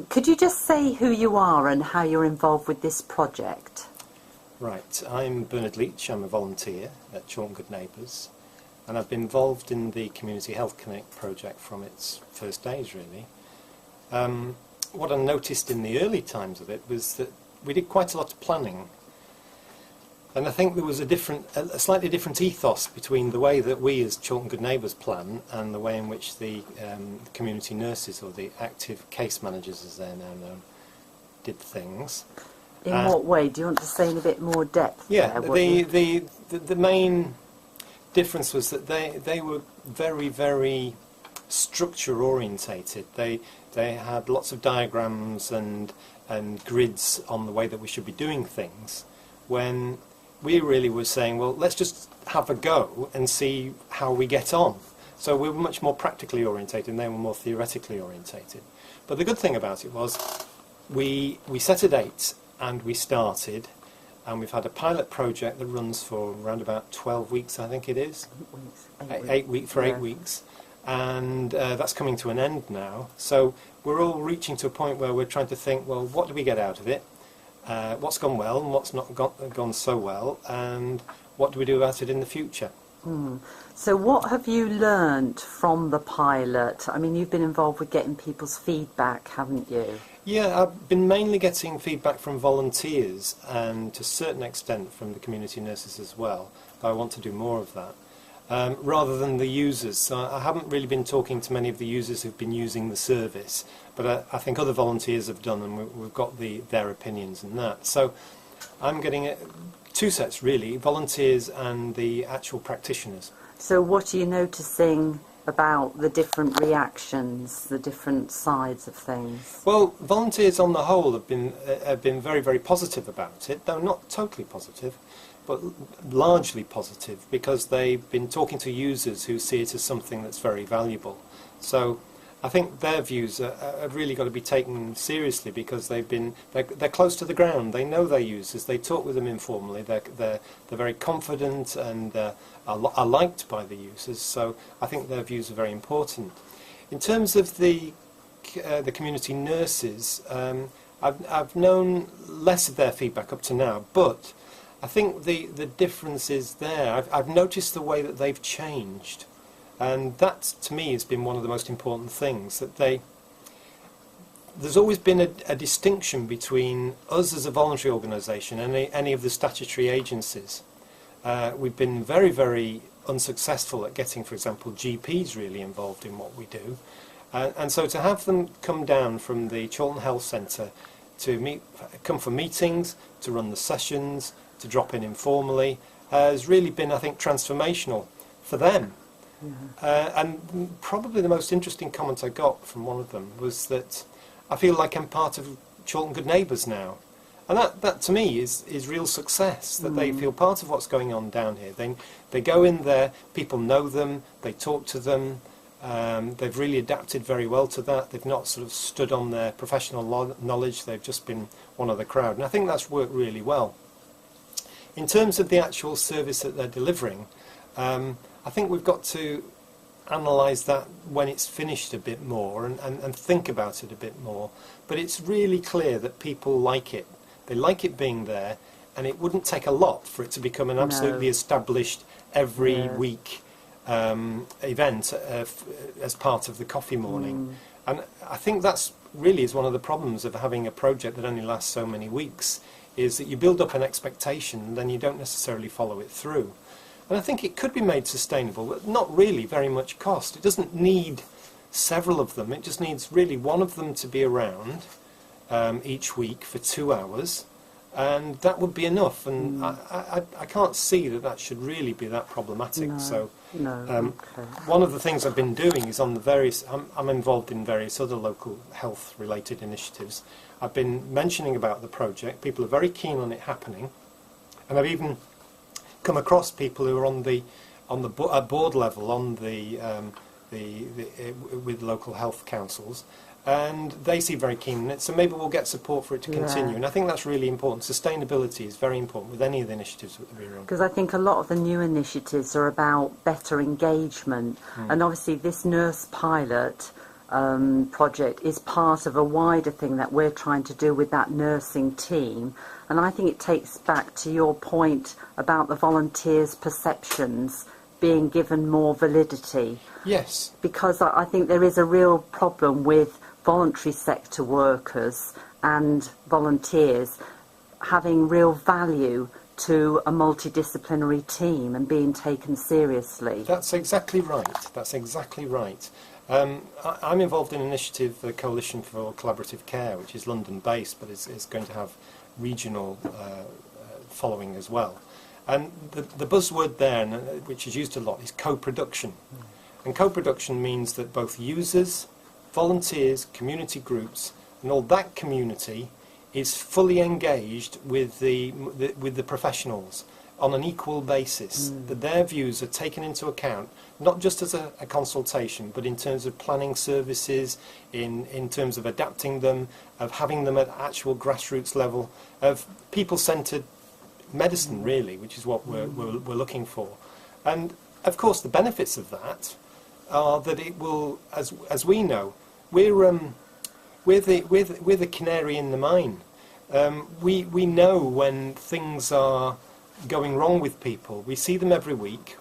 could you just say who you are and how you're involved with this project? Right, I'm Bernard Leach, I'm a volunteer at Chorlton Good Neighbours, and I've been involved in the Community Health Clinic project from its first days, really. What I noticed in the early times of it was that we did quite a lot of planning, and I think there was a slightly different ethos between the way that we as Chorlton Good Neighbours plan and the way in which the community nurses, or the active case managers as they're now known, did things. In what way? Do you want to say in a bit more depth? Yeah, the main difference was that they were very, very structure orientated. They had lots of diagrams and grids on the way that we should be doing things, when we really were saying, well, let's just have a go and see how we get on. So we were much more practically orientated and they were more theoretically orientated. But the good thing about it was we set a date and we started, and we've had a pilot project that runs for around about 12 weeks, I think it is. 8 weeks. 8 weeks. And that's coming to an end now. So we're all reaching to a point where we're trying to think, well, what do we get out of it? What's gone well and what's not gone so well, and what do we do about it in the future? So what have you learned from the pilot? I mean, you've been involved with getting people's feedback, haven't you? Yeah, I've been mainly getting feedback from volunteers and to a certain extent from the community nurses as well. I want to do more of that, rather than the users. So I haven't really been talking to many of the users who've been using the service, but I think other volunteers have done, and we've got their opinions and that. So I'm getting two sets really, volunteers and the actual practitioners. So what are you noticing about the different reactions, the different sides of things? Well, volunteers on the whole have been very, very positive about it, though not totally positive, but largely positive, because they've been talking to users who see it as something that's very valuable. So I think their views have really got to be taken seriously, because they're close to the ground. They know their users. They talk with them informally. They're very confident and are liked by the users. So I think their views are very important. In terms of the community nurses, I've known less of their feedback up to now, but I think the difference is there. I've noticed the way that they've changed. And that, to me, has been one of the most important things, that there's always been a distinction between us as a voluntary organisation and any of the statutory agencies. We've been very, very unsuccessful at getting, for example, GPs really involved in what we do. And so to have them come down from the Chorlton Health Centre to come for meetings, to run the sessions, to drop in informally, has really been, I think, transformational for them. And probably the most interesting comment I got from one of them was that I feel like I'm part of Chorlton Good Neighbours now. And that to me is real success, that they feel part of what's going on down here. They go in there, people know them, they talk to them, they've really adapted very well to that. They've not sort of stood on their professional knowledge, they've just been one of the crowd. And I think that's worked really well. In terms of the actual service that they're delivering, I think we've got to analyse that when it's finished a bit more and think about it a bit more. But it's really clear that people like it. They like it being there, and it wouldn't take a lot for it to become an absolutely established every week event as part of the coffee morning. And I think that's really is one of the problems of having a project that only lasts so many weeks, is that you build up an expectation and then you don't necessarily follow it through. And I think it could be made sustainable, but not really very much cost. It doesn't need several of them. It just needs really one of them to be around each week for 2 hours, and that would be enough. And I can't see that should really be that problematic. One of the things I've been doing is on the various... I'm involved in various other local health-related initiatives. I've been mentioning about the project. People are very keen on it happening, and I've even come across people who are on the board level with local health councils, and they seem very keen on it, so maybe we'll get support for it to continue. And I think that's really important. Sustainability is very important with any of the initiatives that we're on. Because I think a lot of the new initiatives are about better engagement, and obviously this nurse pilot project is part of a wider thing that we're trying to do with that nursing team. And I think it takes back to your point about the volunteers' perceptions being given more validity. Yes. Because I think there is a real problem with voluntary sector workers and volunteers having real value to a multidisciplinary team and being taken seriously. That's exactly right. That's exactly right. I'm involved in an initiative, the Coalition for Collaborative Care, which is London-based, but is going to have regional following as well. And the buzzword there, which is used a lot, is co-production. And co-production means that both users, volunteers, community groups, and all that community is fully engaged with the professionals on an equal basis, that their views are taken into account, not just as a consultation, but in terms of planning services, in terms of adapting them, of having them at actual grassroots level, of people-centred medicine, really, which is what we're looking for. And, of course, the benefits of that are that it will, as we know, we're the canary in the mine. We know when things are going wrong with people. We see them every week.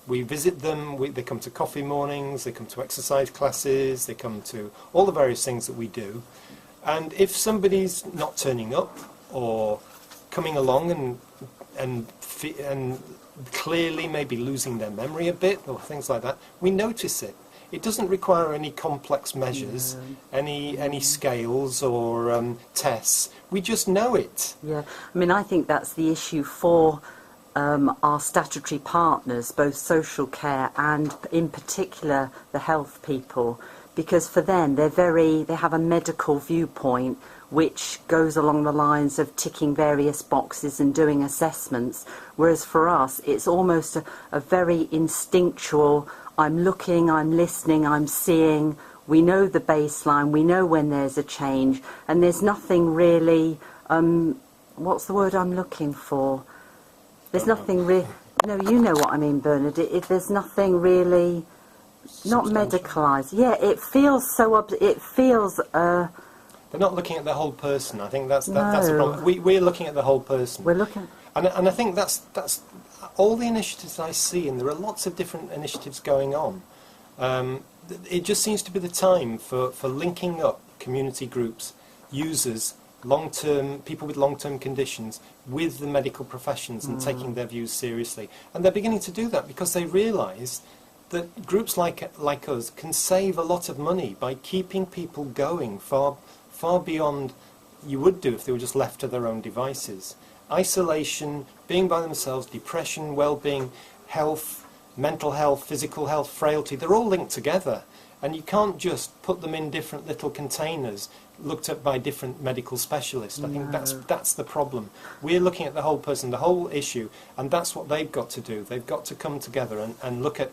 We visit them. They come to coffee mornings. They come to exercise classes. They come to all the various things that we do. And if somebody's not turning up or coming along and clearly maybe losing their memory a bit or things like that, we notice it. It doesn't require any complex measures, any scales or tests. We just know it. Yeah, I mean, I think that's the issue for our statutory partners, both social care and, in particular, the health people, because for them, they have a medical viewpoint which goes along the lines of ticking various boxes and doing assessments, whereas for us, it's almost a very instinctual. I'm looking, I'm listening, I'm seeing, we know the baseline, we know when there's a change, and there's nothing really, what's the word I'm looking for? There's nothing really, no, you know what I mean, Bernard, there's nothing really, not medicalised. Yeah, it feels so, it feels... They're not looking at the whole person. I think that's the problem. We're looking at the whole person. We're looking... And I think that's all the initiatives I see, and there are lots of different initiatives going on. It just seems to be the time for linking up community groups, users, long-term people with long-term conditions, with the medical professions and taking their views seriously. And they're beginning to do that because they realise that groups like us can save a lot of money by keeping people going far beyond you would do if they were just left to their own devices. Isolation, being by themselves, depression, well-being, health, mental health, physical health, frailty, they're all linked together. And you can't just put them in different little containers looked at by different medical specialists. I think that's the problem. We're looking at the whole person, the whole issue, and that's what they've got to do. They've got to come together and look at,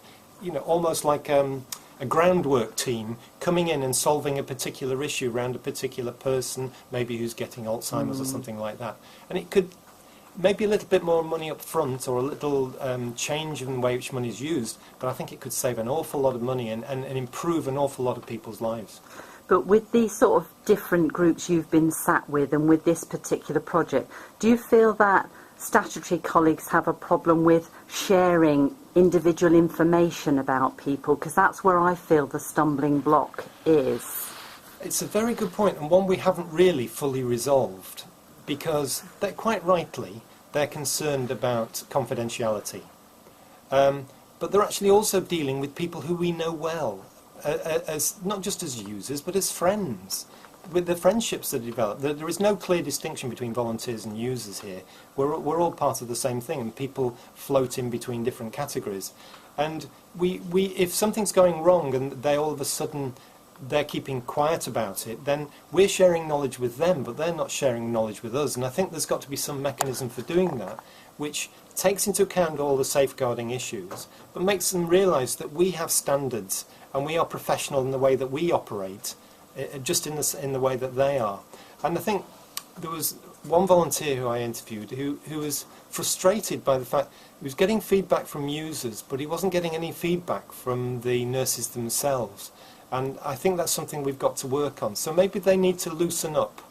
almost like a groundwork team coming in and solving a particular issue around a particular person, maybe who's getting Alzheimer's or something like that. And it could maybe a little bit more money up front or a little change in the way which money is used, but I think it could save an awful lot of money and improve an awful lot of people's lives. But with these sort of different groups you've been sat with and with this particular project, do you feel that statutory colleagues have a problem with sharing individual information about people? Because that's where I feel the stumbling block is. It's a very good point, and one we haven't really fully resolved, because quite rightly they're concerned about confidentiality. But they're actually also dealing with people who we know well, as not just as users, but as friends. With the friendships that develop, there is no clear distinction between volunteers and users here. We're all part of the same thing, and people float in between different categories. And if something's going wrong and they all of a sudden they're keeping quiet about it, then we're sharing knowledge with them, but they're not sharing knowledge with us. And I think there's got to be some mechanism for doing that, which takes into account all the safeguarding issues, but makes them realise that we have standards and we are professional in the way that we operate, just in the way that they are. And I think there was one volunteer who I interviewed who was frustrated by the fact he was getting feedback from users, but he wasn't getting any feedback from the nurses themselves. And I think that's something we've got to work on. So maybe they need to loosen up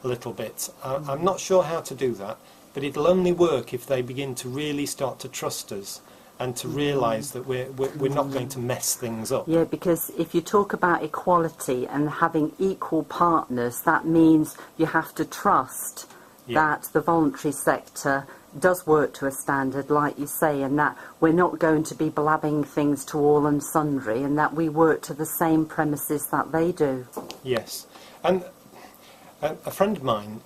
a little bit. I'm not sure how to do that, but it'll only work if they begin to really start to trust us and to realise that we're not going to mess things up. Yeah, because if you talk about equality and having equal partners, that means you have to trust that the voluntary sector does work to a standard, like you say, and that we're not going to be blabbing things to all and sundry, and that we work to the same premises that they do. Yes. And a friend of mine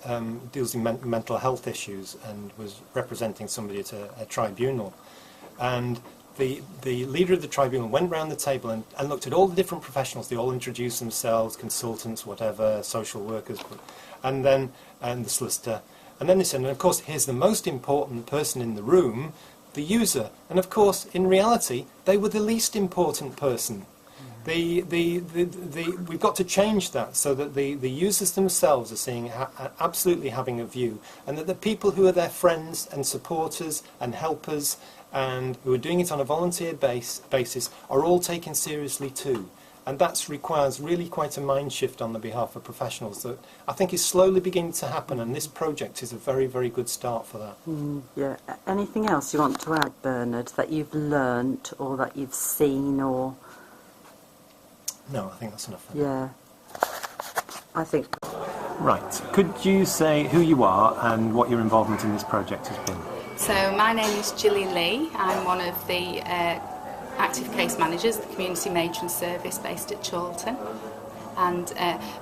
deals in mental health issues and was representing somebody at a tribunal. And the leader of the tribunal went round the table and looked at all the different professionals. They all introduced themselves, consultants, whatever, social workers, and the solicitor. And then they said, and of course, here's the most important person in the room, the user. And of course, in reality, they were the least important person. We've got to change that so that the users themselves are seeing absolutely having a view, and that the people who are their friends and supporters and helpers and who are doing it on a volunteer basis are all taken seriously too. And that requires really quite a mind shift on the behalf of professionals that I think is slowly beginning to happen, and this project is a very, very good start for that. Yeah. Anything else you want to add, Bernard, that you've learnt or that you've seen or...? No, I think that's enough. Yeah. I think... Right. Could you say who you are and what your involvement in this project has been? So my name is Gilly Lee. I'm one of the active case managers, the community matron service based at Chorlton. And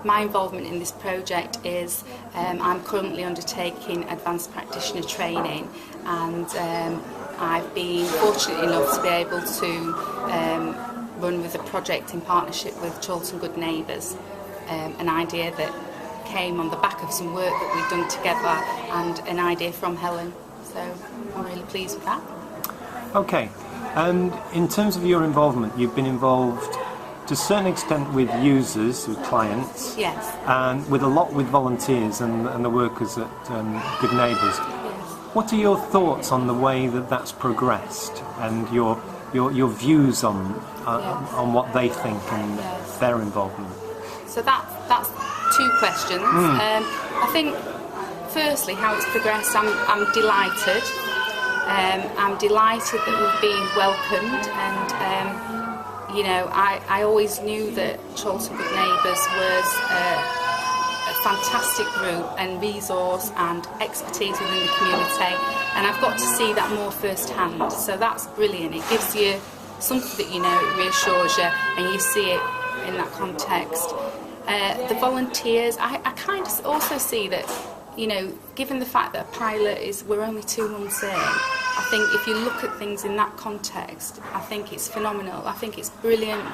my involvement in this project is I'm currently undertaking advanced practitioner training, and I've been fortunate enough to be able to run with a project in partnership with Chorlton Good Neighbours, an idea that came on the back of some work that we've done together and an idea from Helen. So I'm really pleased with that. Okay, and in terms of your involvement, you've been involved to a certain extent with users, with clients, yes, and with a lot with volunteers and the workers at Good Neighbours. yes. What are your thoughts on the way that that's progressed, and your views on what they think and their involvement? So that's two questions. I think firstly how it's progressed, I'm delighted. I'm delighted that we've been welcomed, and you know, I always knew that Chorlton Good Neighbours was a fantastic group and resource and expertise within the community, and I've got to see that more firsthand, so that's brilliant. It gives you something that you know, it reassures you, and you see it in that context. The volunteers, I kind of also see that, you know, given the fact that a pilot we're only 2 months in, I think if you look at things in that context, I think it's phenomenal. I think it's brilliant.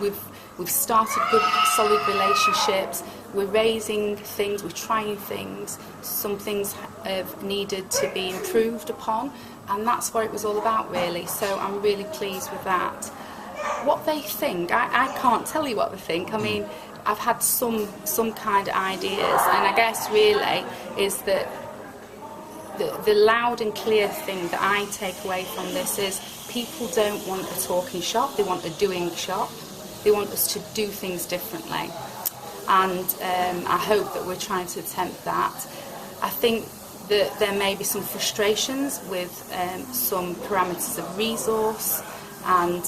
We've started good, solid relationships. We're raising things, we're trying things. Some things have needed to be improved upon, and that's what it was all about, really. So I'm really pleased with that. What they think, I can't tell you what they think. I mean, I've had some kind of ideas, and I guess really is that the loud and clear thing that I take away from this is people don't want a talking shop, they want a doing shop. They want us to do things differently, and I hope that we're trying to attempt that. I think that there may be some frustrations with some parameters of resource and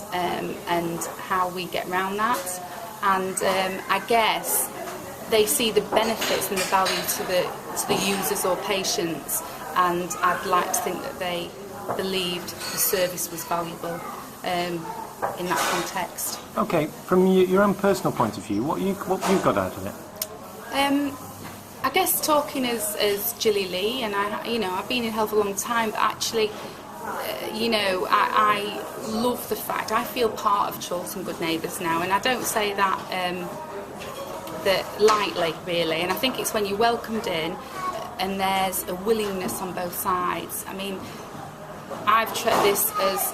how we get around that. And I guess they see the benefits and the value to the users or patients, and I'd like to think that they believed the service was valuable in that context. Okay, from your own personal point of view, what you got out of it? I guess talking as Gilly Lee, and I've been in health a long time, but actually, I love the fact I feel part of Chorlton Good Neighbours now, and I don't say that lightly, really. And I think it's when you're welcomed in, and there's a willingness on both sides. I mean, I've treated this as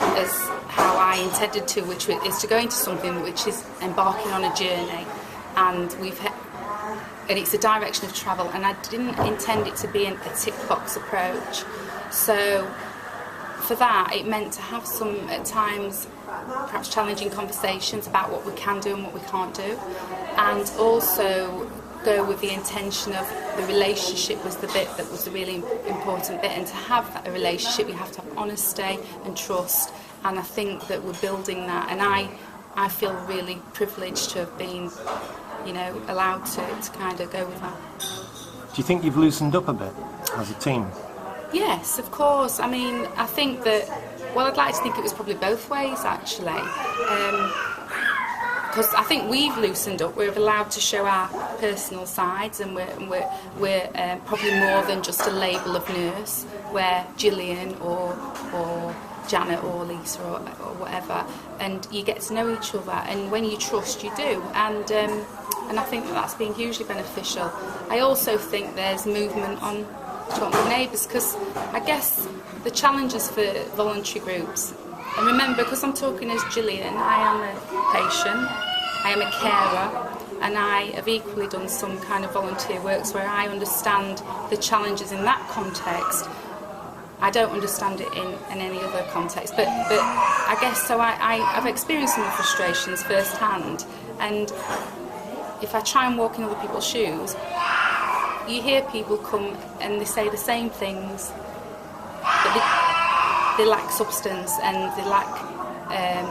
how I intended to, which is to go into something which is embarking on a journey, and it's a direction of travel, and I didn't intend it to be a tick box approach. So for that, it meant to have some, at times, perhaps challenging conversations about what we can do and what we can't do, and also go with the intention of the relationship was the bit that was the really important bit, and to have that relationship you have to have honesty and trust, and I think that we're building that, and I feel really privileged to have been, you know, allowed to kind of go with that. Do you think you've loosened up a bit as a team? Yes, of course. I mean, I think that, well, I'd like to think it was probably both ways, actually. Because I think we've loosened up. We're allowed to show our personal sides, and we're probably more than just a label of nurse, where Gillian or Janet or Lisa or whatever, and you get to know each other, and when you trust, you do, and I think that's been hugely beneficial. I also think there's movement on Talking with Neighbours, because I guess the challenges for voluntary groups, and remember, because I'm talking as Gillian, I am a patient, I am a carer, and I have equally done some kind of volunteer works where I understand the challenges in that context. I don't understand it in any other context, but I guess so. I've experienced some frustrations firsthand, and if I try and walk in other people's shoes, you hear people come and they say the same things, but they lack substance, and they lack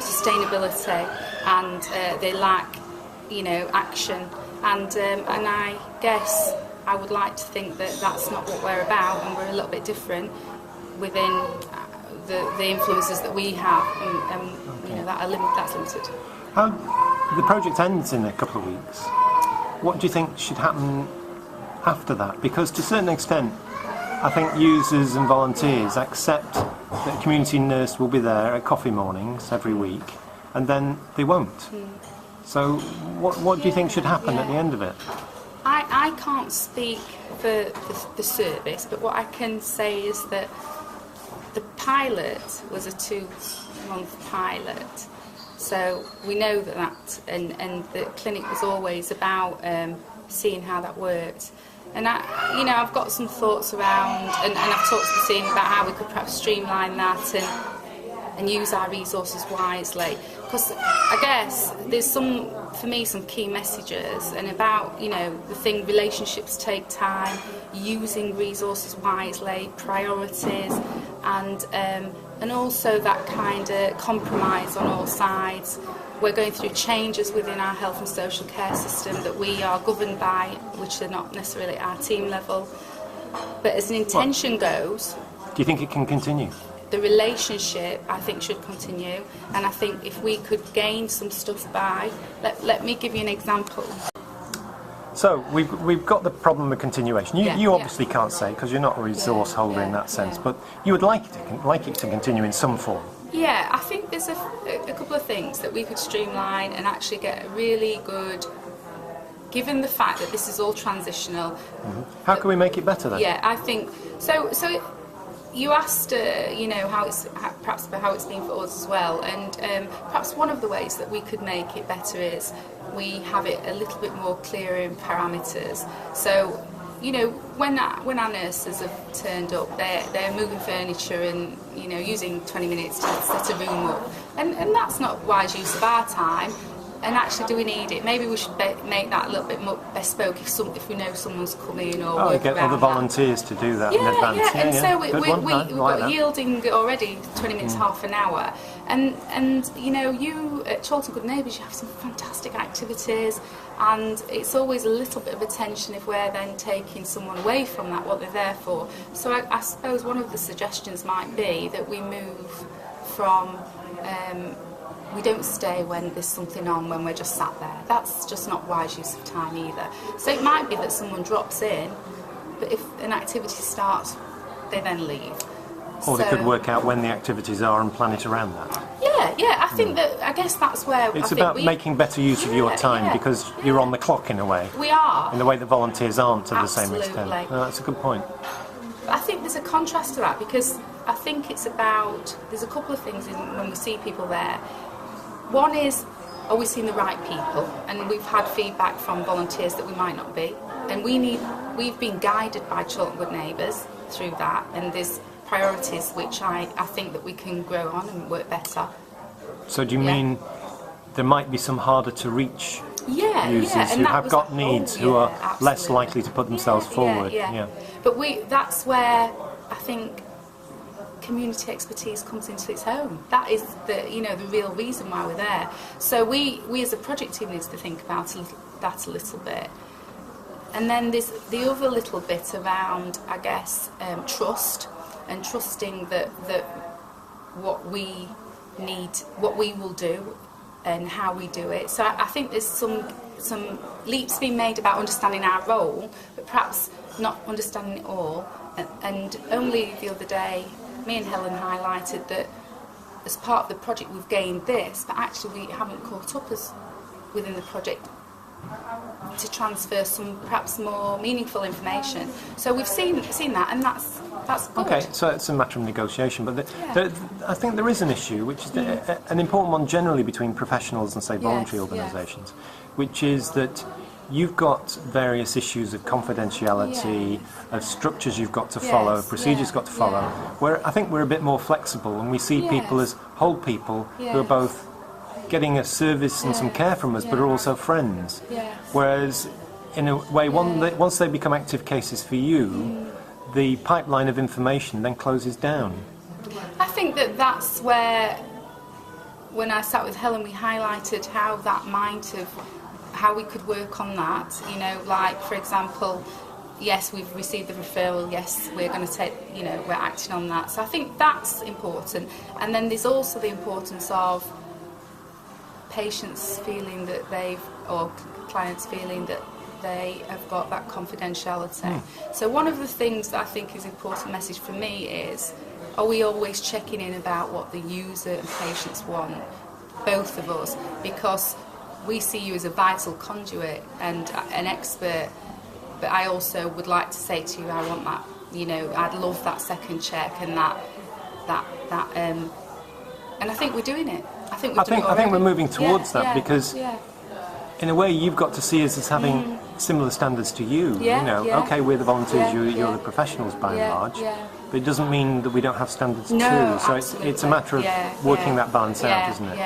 sustainability, and they lack, you know, action, and I guess I would like to think that that's not what we're about, and we're a little bit different within the influences that we have, and you know, that's limited. The project ends in a couple of weeks. What do you think should happen after that? Because to a certain extent, I think users and volunteers accept that a community nurse will be there at coffee mornings every week, and then they won't. So what do you think should happen at the end of it? I can't speak for the service, but what I can say is that the pilot was a 2-month pilot. So we know that and the clinic was always about seeing how that worked. And I've got some thoughts around, and I've talked to the team about how we could perhaps streamline that and use our resources wisely. Because I guess there's some key messages, and about, you know, the thing, relationships take time, using resources wisely, priorities, and also that kind of compromise on all sides. We're going through changes within our health and social care system that we are governed by, which are not necessarily at our team level. But as an intention goes... Do you think it can continue? The relationship, I think, should continue. And I think if we could gain some stuff by... Let me give you an example. So we've got the problem of continuation. You obviously can't say, because you're not a resource holder in that sense, but you would like it to continue in some form. Yeah, I think there's a couple of things that we could streamline and actually get a really good, given the fact that this is all transitional. Mm-hmm. How can we make it better then? Yeah, I think so. You asked, you know, how it's been for us as well, and perhaps one of the ways that we could make it better is we have it a little bit more clear in parameters. So, you know, when our nurses have turned up, they're moving furniture and, you know, using 20 minutes to set a room up, and that's not wise use of our time. And actually, do we need it? Maybe we should make that a little bit more bespoke if we know someone's coming, or work get other volunteers to do that in advance. Yeah, and so we've got that. Yielding already 20 minutes, half an hour. And you know, you at Chorlton Good Neighbours, you have some fantastic activities, and it's always a little bit of a tension if we're then taking someone away from that, what they're there for. So I suppose one of the suggestions might be that we move from... we don't stay when there's something on, when we're just sat there. That's just not wise use of time either. So it might be that someone drops in, but if an activity starts, they then leave. Or they could work out when the activities are and plan it around that. Yeah, I think that, I guess that's where... It's about making better use of your time, because you're on the clock in a way. We are. In the way that volunteers aren't to the same extent. That's a good point. I think there's a contrast to that, because I think it's about... There's a couple of things when we see people there. One is, are we seeing the right people? And we've had feedback from volunteers that we might not be. And we've been guided by Chorlton Good Neighbours through that. And there's priorities which I think that we can grow on and work better. So do you mean there might be some harder to reach users and who that have was got the needs, whole- who are absolutely. less likely to put themselves forward? But that's where I think community expertise comes into its own. That is the real reason why we're there. So we as a project team need to think about that a little bit. And then there's the other little bit around, I guess, trust, and trusting that what we need, what we will do, and how we do it. So I think there's some leaps being made about understanding our role, but perhaps not understanding it all. And only the other day, me and Helen highlighted that as part of the project we've gained this, but actually we haven't caught up as within the project to transfer some perhaps more meaningful information. So we've seen that, and that's good. Okay, so it's a matter of negotiation, but I think there is an issue, which is an important one generally between professionals and, say, voluntary organisations, which is that you've got various issues of confidentiality, of structures you've got to follow, procedures you've got to follow, where I think we're a bit more flexible, and we see people as whole people who are both getting a service and some care from us, but are also friends. Whereas, in a way, once they become active cases for you, the pipeline of information then closes down. I think that's where, when I sat with Helen, we highlighted how that might have, how we could work on that. Like, for example, yes, we've received the referral, yes, we're going to take, we're acting on that. So I think that's important. And then there's also the importance of patients feeling that or clients feeling that they have got that confidentiality. So one of the things that I think is an important message for me is, are we always checking in about what the user and patients want, both of us? Because we see you as a vital conduit and an expert, but I also would like to say to you, I want that, I'd love that second check and that and I think we're doing it. I think we're moving towards that, because in a way you've got to see us as having similar standards to you. Okay, we're the volunteers, you're the professionals by and large, but it doesn't mean that we don't have standards too. So it's a matter of working that balance out, isn't it?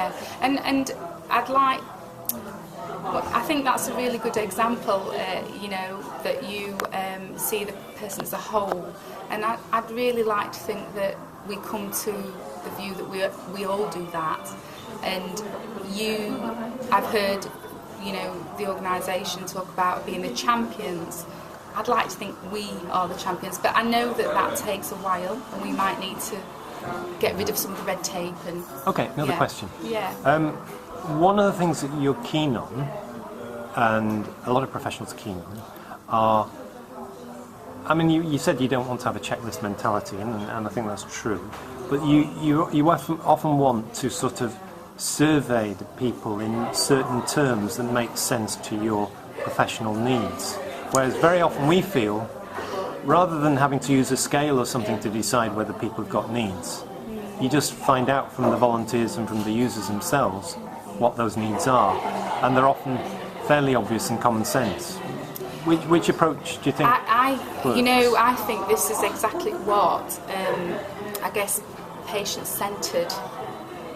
And I'd like, I think that's a really good example, that you see the person as a whole, and I'd really like to think that we come to the view that we all do that. And I've heard, the organisation talk about being the champions. I'd like to think we are the champions, but I know that takes a while, and we might need to get rid of some of the red tape. And okay, another question. One of the things that you're keen on, and a lot of professionals are keen on, are, I mean, you said you don't want to have a checklist mentality, and I think that's true, but you often want to sort of survey the people in certain terms that make sense to your professional needs. Whereas very often we feel, rather than having to use a scale or something to decide whether people have got needs, you just find out from the volunteers and from the users themselves what those needs are, and they're often fairly obvious and common sense. Which approach do you think works? I think this is exactly what I guess patient-centred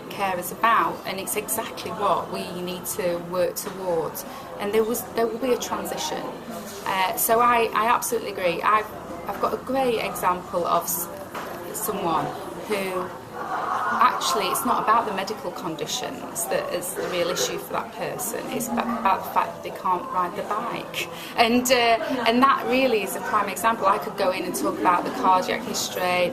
care is about, and it's exactly what we need to work towards. And there will be a transition. So I absolutely agree. I've got a great example of someone who actually, it's not about the medical conditions that is the real issue for that person. It's about the fact that they can't ride the bike, and that really is a prime example. I could go in and talk about the cardiac history,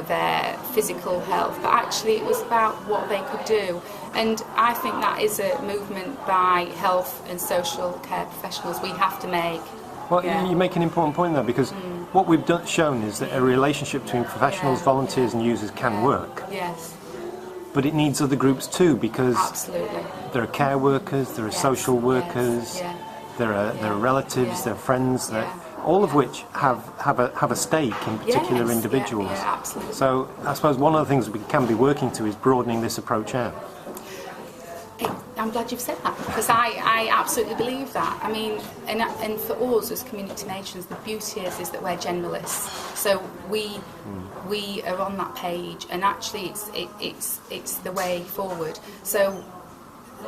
their physical health, but actually it was about what they could do. And I think that is a movement by health and social care professionals we have to make. Well, you make an important point there, because what we've shown is that a relationship between professionals, volunteers and users can work. Yes. But it needs other groups too, because absolutely. There are care workers, there are social workers, there are relatives, there are friends, all of which have a stake in particular individuals. Absolutely. So I suppose one of the things we can be working to is broadening this approach out. I'm I'm glad you've said that, because I absolutely believe that. I mean, and for us as community nations, the beauty is that we're generalists. So we are on that page, and actually it's the way forward. So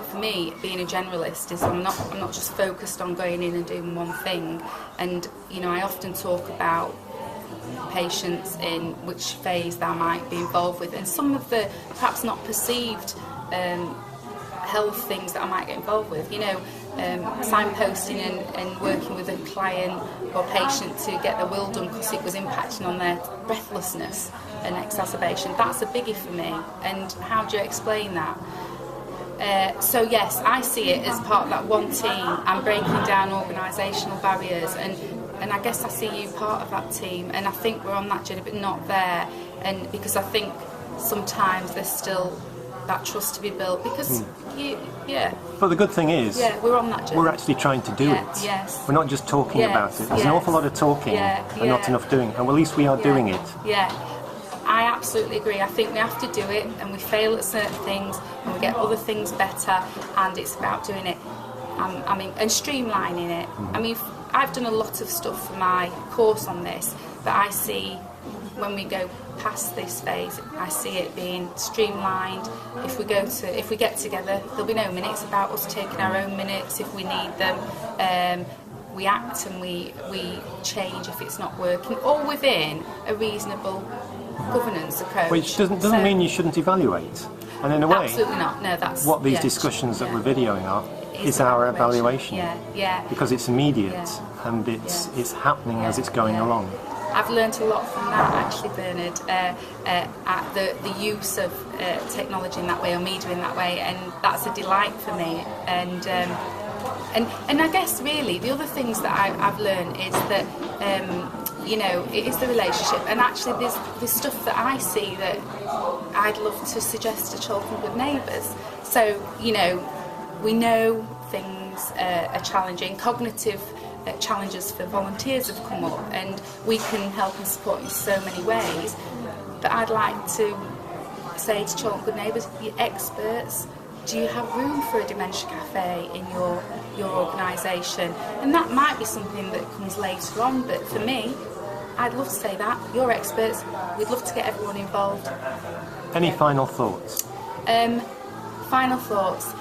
for me, being a generalist is I'm not just focused on going in and doing one thing. And you know, I often talk about patients in which phase they might be involved with, and some of the perhaps not perceived health things that I might get involved with, you know, signposting and working with a client or patient to get their will done because it was impacting on their breathlessness and exacerbation. That's a biggie for me. And how do you explain that? So yes, I see it as part of that one team and breaking down organisational barriers, and I guess I see you part of that team, and I think we're on that journey but not there, and because I think sometimes there's still that trust to be built, because But the good thing is, we're on that journey. we're actually trying to do it. Yes. We're not just talking about it. There's an awful lot of talking and not enough doing. And well, at least we are doing it. Yeah, I absolutely agree. I think we have to do it, and we fail at certain things and we get other things better, and it's about doing it. I mean, and streamlining it. I mean, I've done a lot of stuff for my course on this, but I see when we go past this phase, I see it being streamlined. If we get together, there'll be no minutes about us taking our own minutes if we need them. We act and we change if it's not working, all within a reasonable governance approach. Which doesn't mean you shouldn't evaluate. And in a way, absolutely not. No, that's what these discussions that we're videoing are is our evaluation. Because it's immediate and it's happening as it's going along. I've learnt a lot from that, actually, Bernard, at the use of technology in that way, or media in that way, and that's a delight for me. And I guess really the other things that I've learned is that you know, it is the relationship, and actually there's stuff that I see that I'd love to suggest to children with neighbours. So you know, we know things are challenging, cognitive challenges for volunteers have come up, and we can help and support in so many ways. But I'd like to say to Children Good Neighbours, you're experts. Do you have room for a dementia cafe in your organisation? And that might be something that comes later on, but for me, I'd love to say that. You're experts. We'd love to get everyone involved. Any final thoughts? Final thoughts.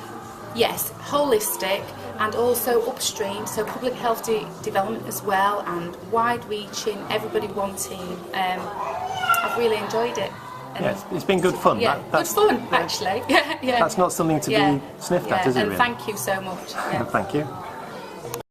Yes, holistic and also upstream, so public health development as well, and wide-reaching, everybody one team. I've really enjoyed it. Yes, it's been good fun. Yeah, That's good fun, actually. That's not something to be sniffed at, is it? And really? thank you so much. Thank you.